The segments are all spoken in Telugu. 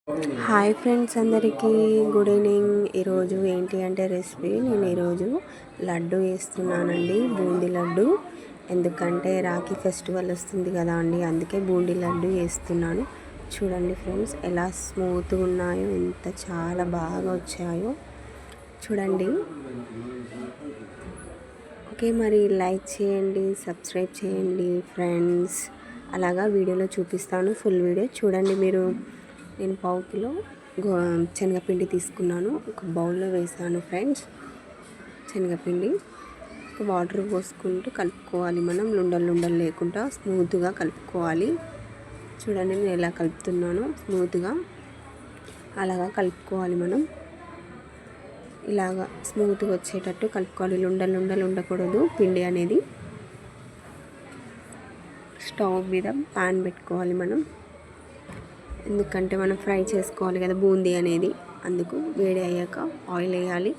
హాయ్ ఫ్రెండ్స్, అందరికీ గుడ్ ఈవినింగ్. ఈరోజు ఏంటి అంటే రెసిపీ, నేను ఈరోజు లడ్డు వేస్తున్నానండి, బూందీ లడ్డు. ఎందుకంటే రాఖీ ఫెస్టివల్ వస్తుంది కదా అండి, అందుకే బూందీ లడ్డు వేస్తున్నాను. చూడండి ఫ్రెండ్స్, ఎలా స్మూత్గా ఉన్నాయో, ఎంత చాలా బాగా వచ్చాయో చూడండి. ఓకే, మరి లైక్ చేయండి, సబ్స్క్రైబ్ చేయండి ఫ్రెండ్స్. అలాగా వీడియోలో చూపిస్తాను, ఫుల్ వీడియో చూడండి మీరు. నేను పావు కిలో శనగపిండి తీసుకున్నాను, ఒక బౌల్లో వేసాను ఫ్రెండ్స్. శనగపిండి వాటర్ పోసుకుంటూ కలుపుకోవాలి మనం, లుండలు లేకుండా స్మూత్గా కలుపుకోవాలి. చూడండి నేను ఎలా కలుపుతున్నానో, స్మూత్గా అలాగా కలుపుకోవాలి మనం. ఇలాగా స్మూత్గా వచ్చేటట్టు కలుపుకోవాలి, లుండలు ఉండకూడదు పిండి అనేది. స్టవ్ మీద పాన్ పెట్టుకోవాలి మనం, ఎందుకంటే మనం ఫ్రై చేసుకోవాలి కదా బూందీ అనేది, అందుకు వేడి అయ్యాక ఆయిల్ వేయాలి.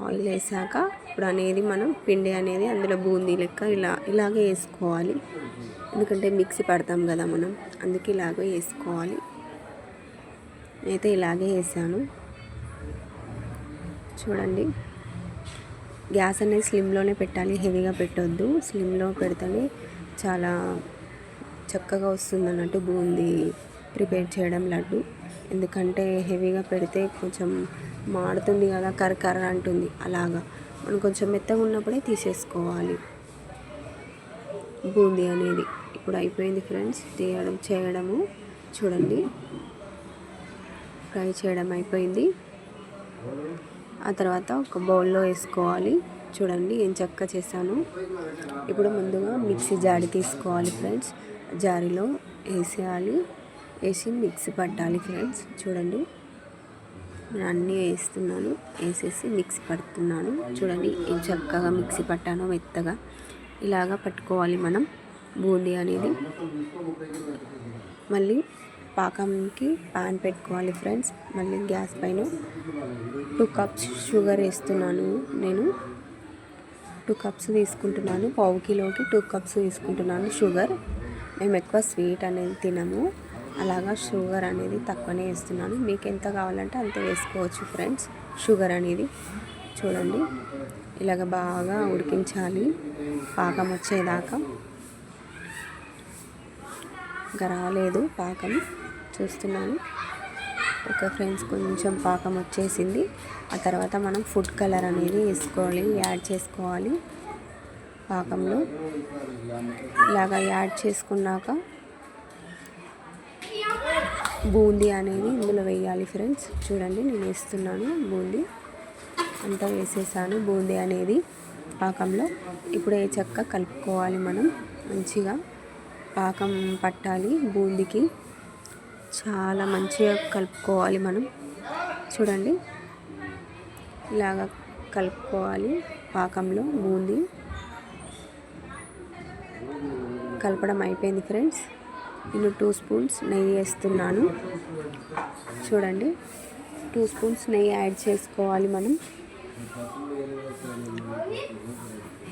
ఆయిల్ వేసాక ఇప్పుడు అనేది మనం పిండి అనేది అందులో బూందీ లెక్క ఇలాగే వేసుకోవాలి, ఎందుకంటే మిక్సీ పడతాం కదా మనం, అందుకే ఇలాగే వేసుకోవాలి. నేనైతే ఇలాగే వేసాను. చూడండి, గ్యాస్ అనేది స్లిమ్లోనే పెట్టాలి, హెవీగా పెట్టొద్దు. స్లిమ్లో పెడితేనే చాలా చక్కగా వస్తుంది అన్నట్టు బూందీ ప్రిపేర్ చేయడం లడ్డు. ఎందుకంటే హెవీగా పెడితే కొంచెం మాడుతుంది కదా, కర్ర అంటుంది. అలాగా మనం కొంచెం మెత్తగా ఉన్నప్పుడే తీసేసుకోవాలి బూందీ అనేది. ఇప్పుడు అయిపోయింది ఫ్రెండ్స్ చేయడము. చూడండి, ఫ్రై చేయడం అయిపోయింది. ఆ తర్వాత ఒక బౌల్లో వేసుకోవాలి. చూడండి ఏం చక్కగా చేశాను. ఇప్పుడు ముందుగా మిక్సీ జాడి తీసుకోవాలి ఫ్రెండ్స్, జారీలో వేసేయాలి, వేసి మిక్సీ పట్టాలి ఫ్రెండ్స్. చూడండి నేను అన్నీ వేస్తున్నాను, వేసేసి మిక్సీ పడుతున్నాను. చూడండి ఏం చక్కగా మిక్సీ పట్టానో, మెత్తగా ఇలాగా పట్టుకోవాలి మనం బూందీ అనేది. మళ్ళీ పాకంకి పాన్ పెట్టుకోవాలి ఫ్రెండ్స్. మళ్ళీ గ్యాస్ పైన 2 కప్స్ షుగర్ వేస్తున్నాను. నేను 2 కప్స్ తీసుకుంటున్నాను, పావు కిలోకి 2 కప్స్ తీసుకుంటున్నాను షుగర్. మేము ఎక్కువ స్వీట్ అనేది తినము, అలాగా షుగర్ అనేది తక్కువనే వేస్తున్నాను. మీకు ఎంత కావాలంటే అంత వేసుకోవచ్చు ఫ్రెండ్స్ షుగర్ అనేది. చూడండి ఇలాగ బాగా ఉడికించాలి పాకం వచ్చేదాకా. ఇంకా రాలేదు పాకం, చూస్తున్నాను. ఓకే ఫ్రెండ్స్, కొంచెం పాకం వచ్చేసింది. ఆ తర్వాత మనం ఫుడ్ కలర్ అనేది వేసుకోవాలి, యాడ్ చేసుకోవాలి పాకంలో. ఇలాగా యాడ్ చేసుకున్నాక బూందీ అనేది ఇందులో వేయాలి ఫ్రెండ్స్. చూడండి నేను వేస్తున్నాను, బూందీ అంతా వేసేసాను బూందీ అనేది పాకంలో. ఇప్పుడు ఏ చక్క కలుపుకోవాలి మనం, మంచిగా పాకం పట్టాలి బూందీకి, చాలా మంచిగా కలుపుకోవాలి మనం. చూడండి ఇలాగ కలుపుకోవాలి పాకంలో బూందీ. కలపడం అయిపోయింది ఫ్రెండ్స్. నేను 2 స్పూన్స్ నెయ్యి వేస్తున్నాను. చూడండి 2 స్పూన్స్ నెయ్యి యాడ్ చేసుకోవాలి మనం,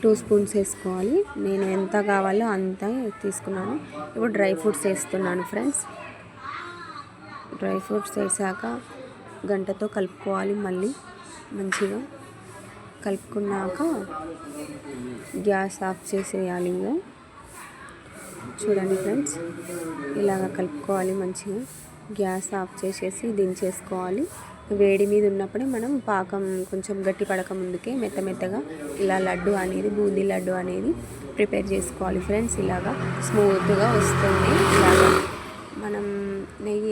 2 స్పూన్స్ వేసుకోవాలి. నేను ఎంత కావాలో అంత తీసుకున్నాను. ఇప్పుడు డ్రై ఫ్రూట్స్ వేస్తున్నాను ఫ్రెండ్స్. డ్రై ఫ్రూట్స్ వేసాక గంటతో కలుపుకోవాలి. మళ్ళీ మంచిగా కలుపుకున్నాక గ్యాస్ ఆఫ్ చేసేయాలి. ఇంకా చూడండి ఫ్రెండ్స్, ఇలాగ కలుపుకోవాలి మంచిగా. గ్యాస్ ఆఫ్ చేసేసి దించేసుకోవాలి. వేడి మీద ఉన్నప్పుడే మనం పాకం కొంచెం గట్టి పడక ముందుకే మెత్తగా ఇలా లడ్డు అనేది, బూందీ లడ్డు అనేది ప్రిపేర్ చేసుకోవాలి ఫ్రెండ్స్. ఇలాగా స్మూత్గా వస్తుంది. ఇలాగా మనం నెయ్యి